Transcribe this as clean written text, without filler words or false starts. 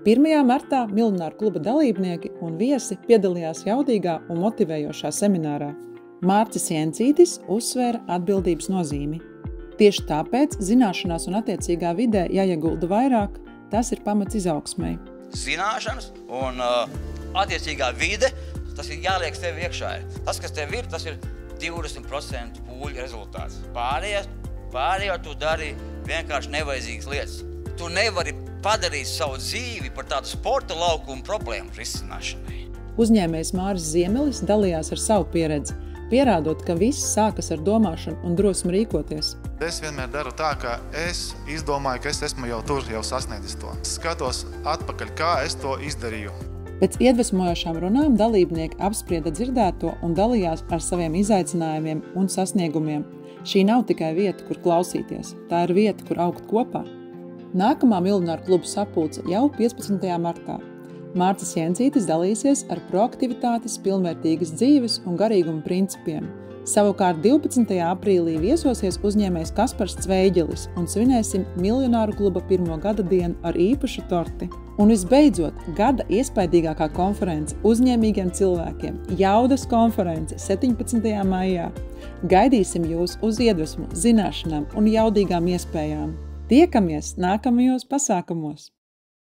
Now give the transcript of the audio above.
1. martā Miljonāru kluba dalībnieki un viesi piedalījās jaudīgā un motivējošā seminārā. Mārcis Jencītis uzsvēra atbildības nozīmi. Tieši tāpēc zināšanās un attiecīgā vidē jāiegulda vairāk, tas ir pamats izaugsmai. Zināšanas un attiecīgā vide, tas ir jāliek tev iekšā. Tas, kas tev ir, tas ir 20% pūļu rezultāts. Pārējo tu dari vienkārši nevajadzīgas lietas. Tu nevari padarīt savu dzīvi par tādu sporta laukumu problēmu risināšanai. Uzņēmējs Māris Ziemelis dalījās ar savu pieredzi, pierādot, ka viss sākas ar domāšanu un drosmi rīkoties. Es vienmēr daru tā, ka es izdomāju, ka es esmu jau tur, jau sasniedzis to. Skatos atpakaļ, kā es to izdarīju. Pēc iedvesmojošām runām dalībnieki apsprieda dzirdēto un dalījās ar saviem izaicinājumiem un sasniegumiem. Šī nav tikai vieta, kur klausīties, tā ir vieta, kur augt kopā. Nākamā Miljonāru klubu sapulce jau 15. martā. Mārcis Jencītis dalīsies ar proaktivitātes, pilnvērtīgas dzīves un garīguma principiem. Savukārt 12. aprīlī viesosies uzņēmējs Kaspars Cveiģelis un svinēsim Miljonāru kluba 1. gada dienu ar īpašu torti. Un visbeidzot, gada iespaidīgākā konference uzņēmīgiem cilvēkiem – Jaudas konference 17. maijā. Gaidīsim jūs uz iedvesmu, zināšanām un jaudīgām iespējām. Tiekamies nākamajos pasākumos!